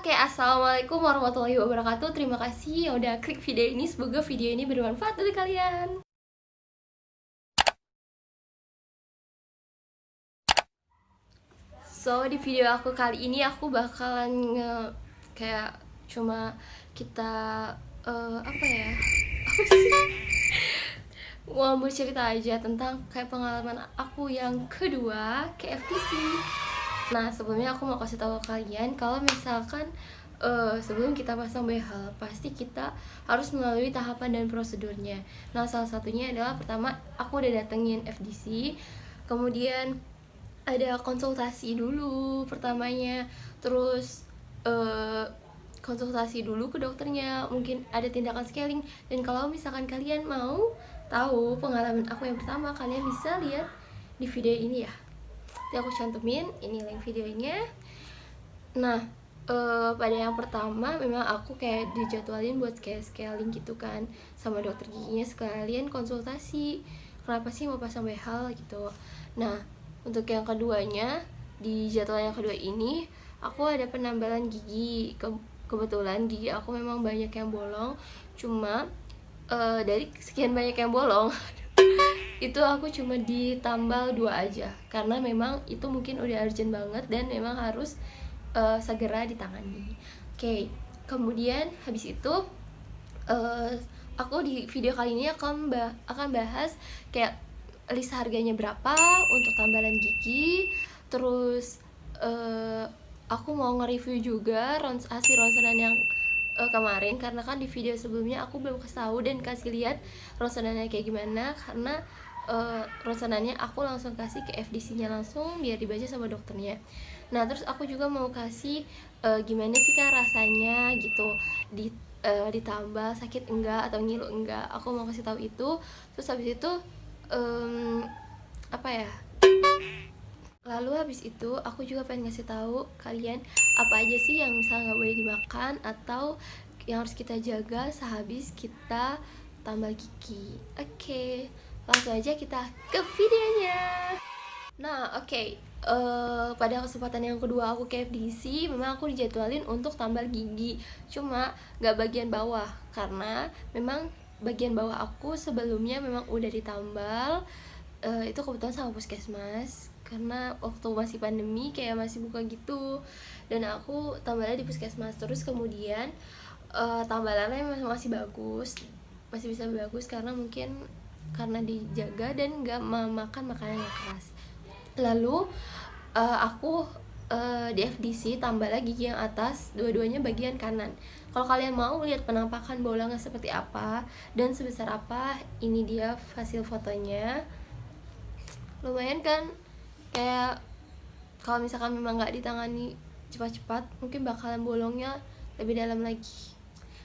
Oke, assalamualaikum warahmatullahi wabarakatuh. Terima kasih yang udah klik video ini. Semoga video ini bermanfaat dari kalian. So, di video aku kali ini aku bakalan kayak cuma kita apa ya? Apa sih? Mau bercerita aja tentang kayak pengalaman aku yang kedua ke FTC. Nah, sebelumnya aku mau kasih tahu kalian kalau misalkan sebelum kita pasang behel, pasti kita harus melalui tahapan dan prosedurnya. Nah, salah satunya adalah pertama aku udah datengin FDC, kemudian ada konsultasi dulu pertamanya, terus konsultasi dulu ke dokternya, mungkin ada tindakan scaling. Dan kalau misalkan kalian mau tahu pengalaman aku yang pertama, kalian bisa lihat di video ini ya. Jadi aku cantumin ini link videonya. Nah, pada yang pertama memang aku kayak dijadwalin buat kayak scaling gitu kan sama dokter giginya, sekalian konsultasi kenapa sih mau pasang behel gitu. Nah, untuk yang keduanya, di jadwal yang kedua ini aku ada penambalan gigi. Kebetulan gigi aku memang banyak yang bolong, cuma dari sekian banyak yang bolong itu aku cuma ditambal 2 aja, karena memang itu mungkin udah urgent banget dan memang harus segera ditangani. Oke, kemudian habis itu aku di video kali ini akan bahas kayak list harganya berapa untuk tambalan gigi. Terus aku mau nge-review juga hasil ronsenan yang kemarin, karena kan di video sebelumnya aku belum kasih tahu dan kasih lihat ronsenannya kayak gimana, karena ronsenannya aku langsung kasih ke FDC-nya langsung biar dibaca sama dokternya. Nah, terus aku juga mau kasih gimana sih Kak rasanya gitu, ditambal sakit enggak atau ngilu enggak, aku mau kasih tahu itu. Terus habis itu apa ya, lalu habis itu aku juga pengen ngasih tahu kalian apa aja sih yang misalnya nggak boleh dimakan atau yang harus kita jaga sehabis kita tambal gigi. Oke, langsung aja kita ke videonya. Nah, oke. Pada kesempatan yang kedua aku ke FDC, memang aku dijadwalin untuk tambal gigi, cuma nggak bagian bawah, karena memang bagian bawah aku sebelumnya memang udah ditambal. Itu kebetulan sama puskesmas, karena waktu masih pandemi kayak masih buka gitu, dan aku tambalnya di puskesmas. Terus kemudian tambalannya masih bagus, masih bisa bagus, karena mungkin karena dijaga dan nggak memakan makanan yang keras. Lalu aku di FDC tambah lagi gigi yang atas, dua-duanya bagian kanan. Kalau kalian mau lihat penampakan bolongnya seperti apa dan sebesar apa, ini dia hasil fotonya. Lumayan kan, kayak kalau misalkan memang nggak ditangani cepat-cepat, mungkin bakalan bolongnya lebih dalam lagi.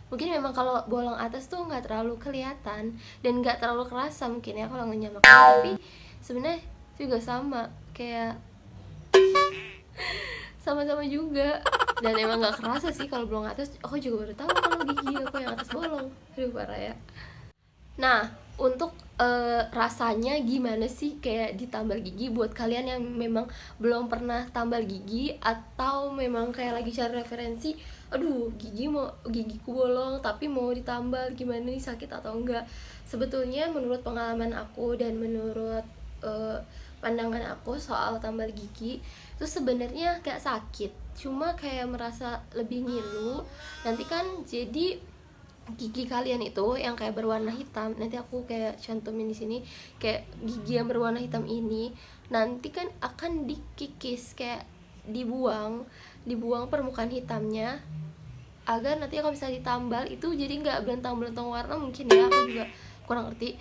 Mungkin memang kalau bolong atas tuh nggak terlalu kelihatan dan nggak terlalu kerasa mungkin ya kalau ngenyamakan, tapi sebenarnya juga sama, kayak sama-sama juga, dan emang nggak kerasa sih kalau bolong atas. Aku juga baru tahu kalau gigi aku yang atas bolong. Aduh, parah ya. Nah, untuk rasanya gimana sih kayak ditambal gigi buat kalian yang memang belum pernah tambal gigi, atau memang kayak lagi cari referensi, aduh gigiku bolong tapi mau ditambal, gimana nih, sakit atau enggak. Sebetulnya menurut pengalaman aku dan menurut pandangan aku soal tambal gigi itu sebenarnya kayak sakit, cuma kayak merasa lebih ngilu. Nanti kan jadi gigi kalian itu yang kayak berwarna hitam, nanti aku kayak cantumin di sini, kayak gigi yang berwarna hitam ini nanti kan akan dikikis, kayak dibuang permukaan hitamnya, agar nanti kalau bisa ditambal itu jadi nggak belentang-belentang warna. Mungkin ya, aku juga kurang ngerti,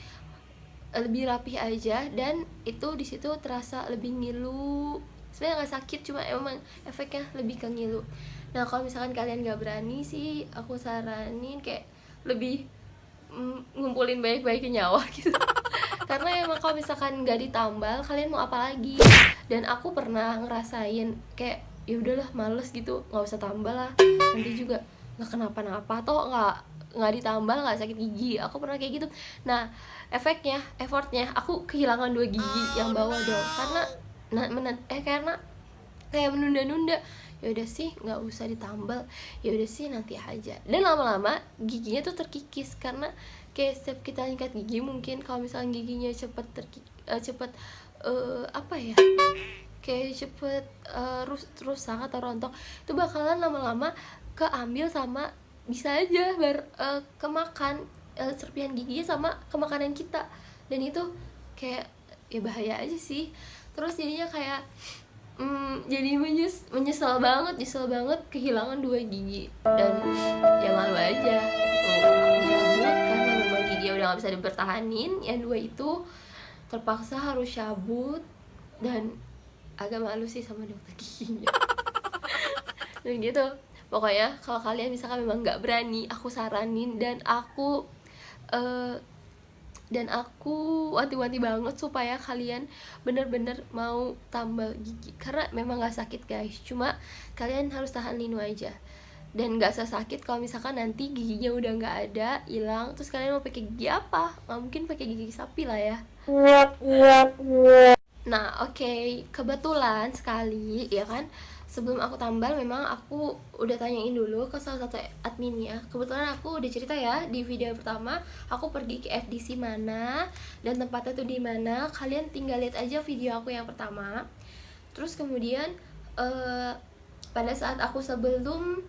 lebih rapih aja, dan itu di situ terasa lebih ngilu. Sebenarnya nggak sakit, cuma emang efeknya lebih ke ngilu. Nah, kalau misalkan kalian nggak berani sih, aku saranin kayak lebih ngumpulin banyak-banyak nyawa gitu. Karena emang kalau misalkan nggak ditambal, kalian mau apa lagi? Dan aku pernah ngerasain kayak ya udahlah, males gitu, nggak usah tambal lah, nanti juga nggak kenapa-napa, toh nggak ditambal nggak sakit gigi. Aku pernah kayak gitu. Nah, effortnya aku kehilangan 2 gigi yang bawah dong, karena karena kayak menunda-nunda. Ya ya udah sih nggak usah ditambal, ya udah sih nanti aja. Dan lama-lama giginya tuh terkikis, karena kayak setiap kita nyikat gigi, mungkin kalau misalnya giginya cepet apa ya, kayak cepet rusak atau rontok, itu bakalan lama-lama keambil sama bisa aja kemakan serpihan giginya sama kemakanan kita, dan itu kayak ya bahaya aja sih. Terus jadinya kayak jadi nyesel banget kehilangan 2 gigi, dan ya malu aja aku cabut karena memang gigi udah gak bisa dipertahanin. Yang 2 itu terpaksa harus cabut, dan agak malu sih sama dokter giginya. Dan gitu, pokoknya kalau kalian misalkan memang nggak berani, aku saranin dan aku wanti-wanti banget supaya kalian bener-bener mau tambal gigi, karena memang nggak sakit guys, cuma kalian harus tahan linu aja. Dan nggak sakit kalau misalkan nanti giginya udah nggak ada, hilang, terus kalian mau pakai gigi apa? Nggak mungkin pakai gigi sapi lah ya. Nah oke, kebetulan sekali ya kan, sebelum aku tambal memang aku udah tanyain dulu ke salah satu adminnya. Kebetulan aku udah cerita ya di video pertama, aku pergi ke FDC mana dan tempatnya tuh di mana. Kalian tinggal lihat aja video aku yang pertama. Terus kemudian pada saat aku sebelum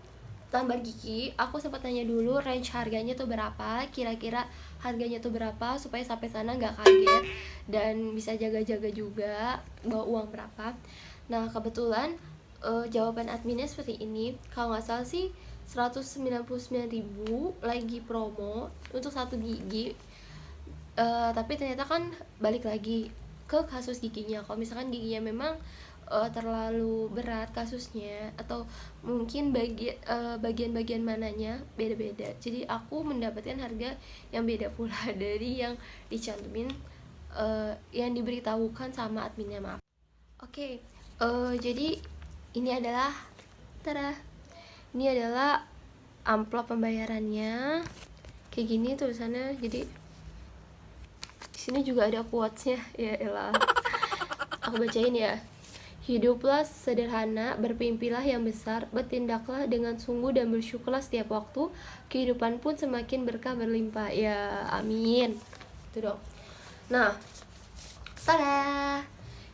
tambal gigi, aku sempat tanya dulu range harganya tuh berapa, kira-kira harganya tuh berapa, supaya sampai sana nggak kaget dan bisa jaga-jaga juga bawa uang berapa. Nah kebetulan jawaban adminnya seperti ini, kalau nggak salah sih 199.000 lagi promo untuk 1 gigi. Tapi ternyata kan balik lagi ke kasus giginya. Kalau misalkan giginya memang terlalu berat kasusnya, atau mungkin bagian-bagian mananya beda-beda, jadi aku mendapatkan harga yang beda pula dari yang dicantumin, yang diberitahukan sama adminnya, maaf. Oke, jadi ini adalah amplop pembayarannya, kayak gini tulisannya. Jadi di sini juga ada quotes-nya, ya elah. Aku bacain ya. Hiduplah sederhana, bermimpilah yang besar, bertindaklah dengan sungguh dan bersyukurlah setiap waktu. Kehidupan pun semakin berkah berlimpah. Ya, amin. Itu dong. Nah, tada.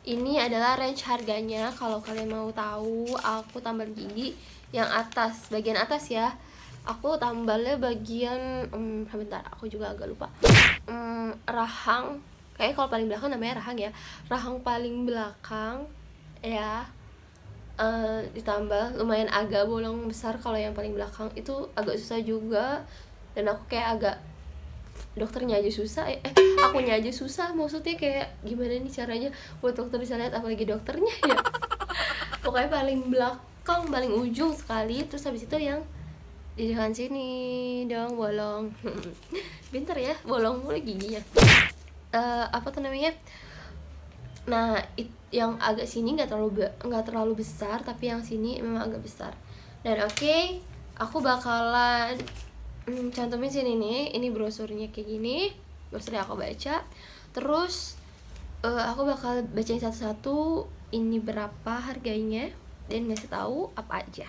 Ini adalah range harganya. Kalau kalian mau tahu, aku tambal gigi yang atas, bagian atas ya. Aku tambalnya bagian bentar, aku juga agak lupa. Rahang. Kayaknya kalau paling belakang namanya rahang ya. Rahang paling belakang ya, ditambal lumayan agak bolong besar. Kalau yang paling belakang itu agak susah juga, dan aku kayak agak, dokternya aja susah, akunya aja susah, maksudnya kayak gimana nih caranya buat dokter bisa lihat, apalagi dokternya ya. Pokoknya paling belakang, paling ujung sekali. Terus habis itu yang di depan sini dong bolong. Pinter ya, bolong mulu giginya. Apa tuh namanya? Nah, yang agak sini nggak terlalu besar, tapi yang sini memang agak besar. Dan oke, aku bakalan cantumin sini nih, ini brosurnya kayak gini, brosurnya aku baca. Terus aku bakal bacain satu-satu ini berapa harganya dan ngasih tahu apa aja.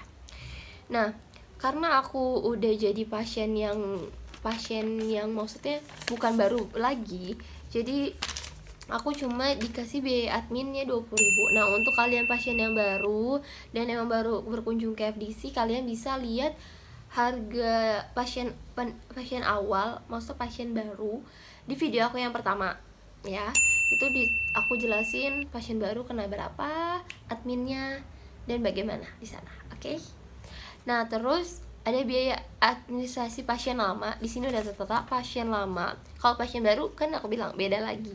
Nah, karena aku udah jadi pasien yang maksudnya bukan baru lagi, jadi aku cuma dikasih biaya adminnya 20.000. Nah untuk kalian pasien yang baru dan emang baru berkunjung ke FDC, kalian bisa lihat harga pasien awal, maksudnya pasien baru, di video aku yang pertama ya. Itu aku jelasin pasien baru kena berapa, adminnya, dan bagaimana di sana. Oke. Nah terus ada biaya administrasi pasien lama. Di sini udah tertera pasien lama. Kalau pasien baru kan aku bilang beda lagi.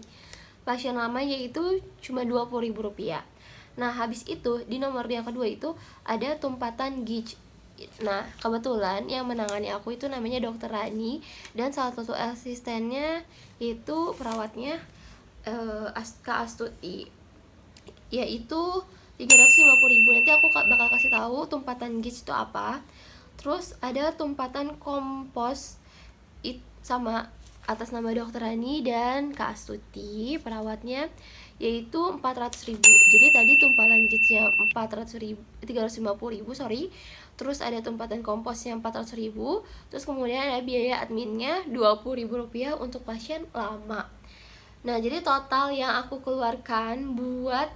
Pasien lama yaitu cuma Rp20.000. Nah habis itu di nomor yang kedua itu ada tumpatan gigi. Nah kebetulan yang menangani aku itu namanya Dokter Rani, dan salah satu asistennya itu perawatnya Kak Astuti, yaitu 350.000. Nanti aku bakal kasih tahu tumpatan gigi itu apa. Terus ada tumpatan kompos sama atas nama Dokter Rani dan Kak Astuti perawatnya, yaitu 400.000. Jadi tadi tumpalan gauge-nya 350.000, sorry. Terus ada tumpatan komposnya 400.000. Terus kemudian ada biaya adminnya Rp20.000 untuk pasien lama. Nah, jadi total yang aku keluarkan buat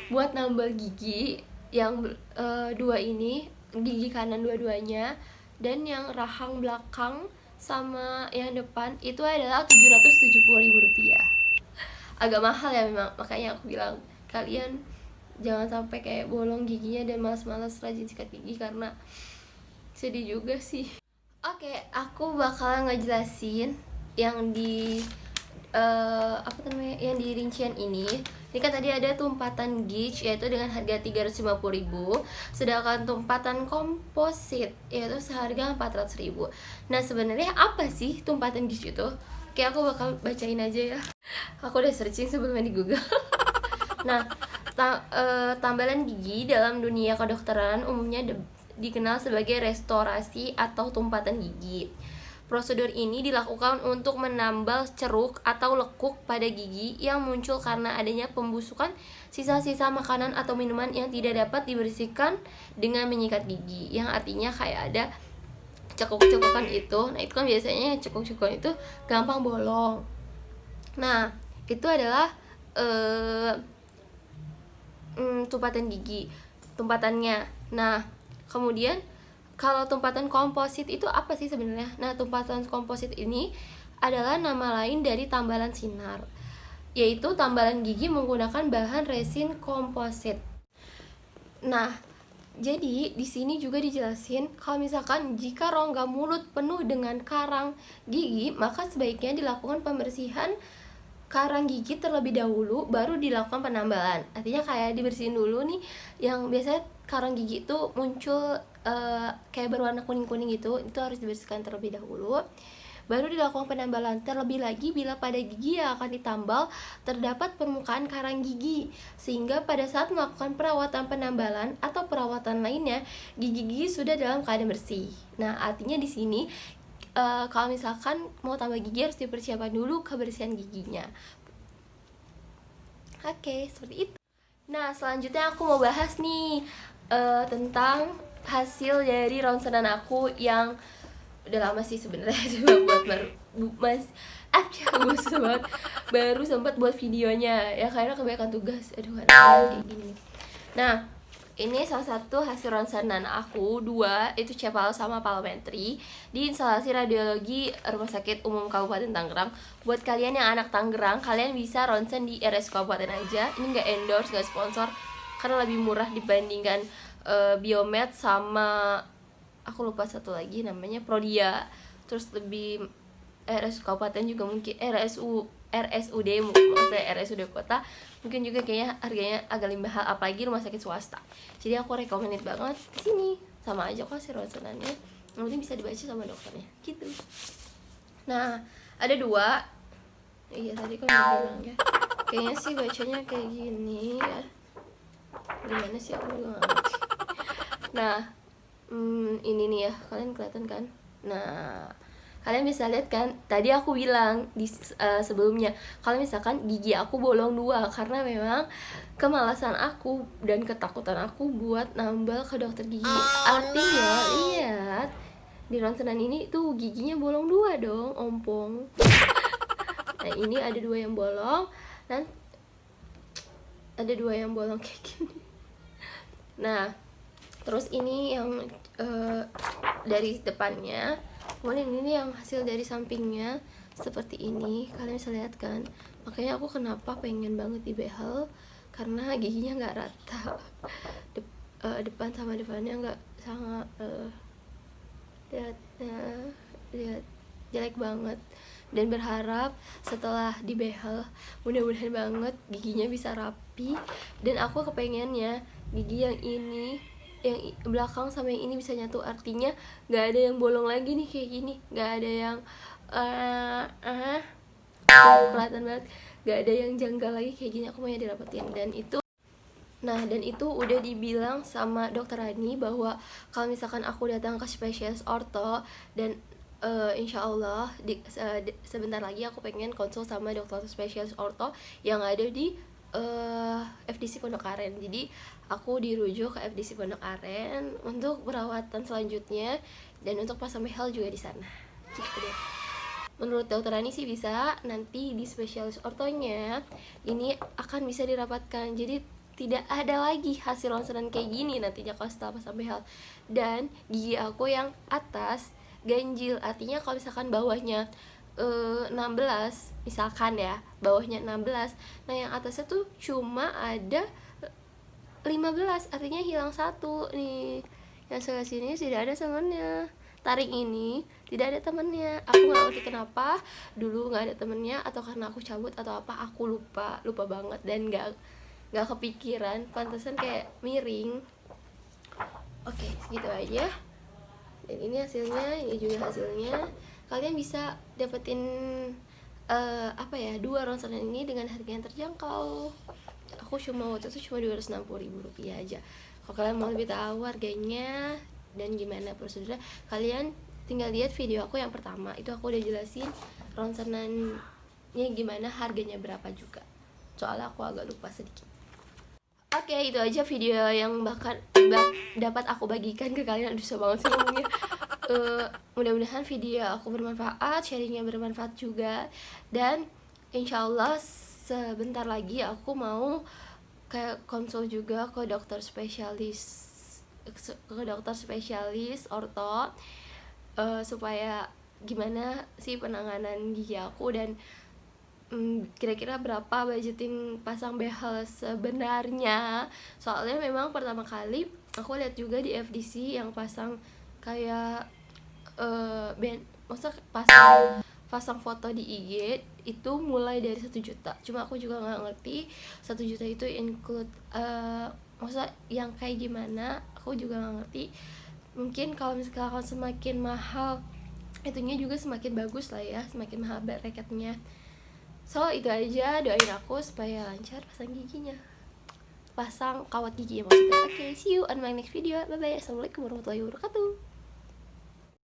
buat nambal gigi yang dua ini, gigi kanan dua-duanya, dan yang rahang belakang sama yang depan itu adalah Rp770.000. Agak mahal ya memang, makanya aku bilang kalian jangan sampai kayak bolong giginya dan malas-malas rajin sikat gigi, karena sedih juga sih. Oke, aku bakal ngejelasin yang di yang di rincian ini. Ini kan tadi ada tumpatan gauge yaitu dengan harga Rp350.000, sedangkan tumpatan komposit yaitu seharga Rp400.000. Nah, sebenarnya apa sih tumpatan gauge itu? Oke, aku bakal bacain aja ya. Aku udah searching sebelumnya di Google. Nah, tambalan gigi dalam dunia kedokteran umumnya dikenal sebagai restorasi atau tumpatan gigi. Prosedur ini dilakukan untuk menambal ceruk atau lekuk pada gigi yang muncul karena adanya pembusukan sisa-sisa makanan atau minuman yang tidak dapat dibersihkan dengan menyikat gigi. Yang artinya kayak ada cekuk-cekukan itu. Nah, itu kan biasanya cekuk-cekukan itu gampang bolong. Nah, itu adalah tumpatan gigi, tumpatannya. Nah, kemudian kalau tumpatan komposit itu apa sih sebenarnya? Nah, tumpatan komposit ini adalah nama lain dari tambalan sinar, yaitu tambalan gigi menggunakan bahan resin komposit. Nah, jadi di sini juga dijelasin kalau misalkan jika rongga mulut penuh dengan karang gigi, maka sebaiknya dilakukan pembersihan karang gigi terlebih dahulu, baru dilakukan penambalan. Artinya kayak dibersihin dulu nih, yang biasanya karang gigi itu muncul kayak berwarna kuning-kuning gitu, itu harus dibersihkan terlebih dahulu, baru dilakukan penambalan. Terlebih lagi bila pada gigi yang akan ditambal terdapat permukaan karang gigi, sehingga pada saat melakukan perawatan penambalan atau perawatan lainnya, gigi-gigi sudah dalam keadaan bersih. Nah, artinya di sini kalau misalkan mau tambah gigi harus dipersiapkan dulu kebersihan giginya. Oke, seperti itu. Nah, selanjutnya aku mau bahas nih tentang hasil dari ronsenan aku yang udah lama sih sebenarnya, cuma buat baru sempat buat videonya ya, karena kebanyakan tugas. Aduh, kayak gini. Nah, ini salah satu hasil ronsenan aku, 2, itu cepal sama parliamentary di instalasi radiologi Rumah Sakit Umum Kabupaten Tangerang. Buat kalian yang anak Tangerang, kalian bisa ronsen di RS Kabupaten aja. Ini nggak endorse, nggak sponsor, karena lebih murah dibandingkan Biomed sama aku lupa satu lagi namanya Prodia. Terus lebih RS Kabupaten juga mungkin RSUD maksudnya RSUD kota mungkin juga kayaknya harganya agak lebih mahal, apalagi rumah sakit swasta. Jadi aku recommended banget ke sini. Sama aja kok sih ronsenannya, yang penting bisa dibaca sama dokternya gitu. Nah, ada 2. Iya, tadi kan udah bilang ya. Kayaknya sih bacanya kayak gini ya. Gimana sih, aku juga gak ngerti. Nah, ini nih ya, kalian kelihatan kan? Nah, kalian bisa lihat kan, tadi aku bilang di sebelumnya kalau misalkan gigi aku bolong 2 karena memang kemalasan aku dan ketakutan aku buat nambal ke dokter gigi. Artinya lihat di ronsenan ini tuh giginya bolong 2 dong, ompong. Nah, ini ada 2 yang bolong dan ada 2 yang bolong kayak gini. Nah, terus ini yang dari depannya, kemudian ini yang hasil dari sampingnya seperti ini. Kalian bisa lihat kan, makanya aku kenapa pengen banget dibehel, karena giginya nggak rata. Depan sama depannya nggak sangat lihat jelek banget. Dan berharap setelah dibehel mudah-mudahan banget giginya bisa rapi. Dan aku kepengennya gigi yang ini, yang belakang sama yang ini bisa nyatu, artinya nggak ada yang bolong lagi nih kayak gini, nggak ada yang kelihatan banget, nggak ada yang janggal lagi kayak gini. Aku maunya dirapetin. Dan itu udah dibilang sama dokter Rani bahwa kalau misalkan aku datang ke spesialis orto dan insya Allah sebentar lagi aku pengen konsul sama dokter spesialis orto yang ada di FDC Pondok Aren. Jadi aku dirujuk ke FDC Pondok Aren untuk perawatan selanjutnya dan untuk pasang behel juga di sana. Gitu deh. Menurut dokter Rani sih bisa nanti di spesialis ortonya ini akan bisa dirapatkan. Jadi tidak ada lagi hasil ronsenan kayak gini nantinya kalau setelah pasang behel. Dan gigi aku yang atas ganjil, artinya kalau misalkan bawahnya 16 misalkan ya, bawahnya 16, nah yang atasnya tuh cuma ada 15, artinya hilang satu nih. Yang sebelah sini tidak ada temennya, taring ini tidak ada temennya. Aku nggak ngerti kenapa dulu nggak ada temennya, atau karena aku cabut atau apa, aku lupa banget dan nggak kepikiran, pantesan kayak miring. Oke, segitu aja. Dan ini hasilnya, ini juga hasilnya. Kalian bisa dapetin dua ronsenan ini dengan harga yang terjangkau. Aku waktu itu cuma Rp260.000 aja. Kalau kalian mau lebih tahu harganya dan gimana prosedurnya, kalian tinggal lihat video aku yang pertama. Itu aku udah jelasin ronsenannya gimana, harganya berapa juga. Soalnya aku agak lupa sedikit. Oke, itu aja video yang dapat aku bagikan ke kalian. Aduh, susah banget sih ngomongnya. Mudah-mudahan video aku bermanfaat, sharingnya bermanfaat juga. Dan insyaallah sebentar lagi aku mau kayak konsul juga ke dokter spesialis orto, supaya gimana sih penanganan gigi aku dan kira-kira berapa budgeting pasang behel sebenarnya. Soalnya memang pertama kali aku lihat juga di FDC yang pasang kayak maksudnya pasang foto di IG itu mulai dari 1 juta. Cuma aku juga nggak ngerti 1 juta itu include maksudnya yang kayak gimana, aku juga nggak ngerti. Mungkin kalau misalkan semakin mahal itunya juga semakin bagus lah ya, semakin mahal bracketnya. So itu aja, doain aku supaya lancar pasang giginya, pasang kawat gigi ya maksudnya. Oke, see you on my next video. Bye bye. Assalamualaikum warahmatullahi wabarakatuh.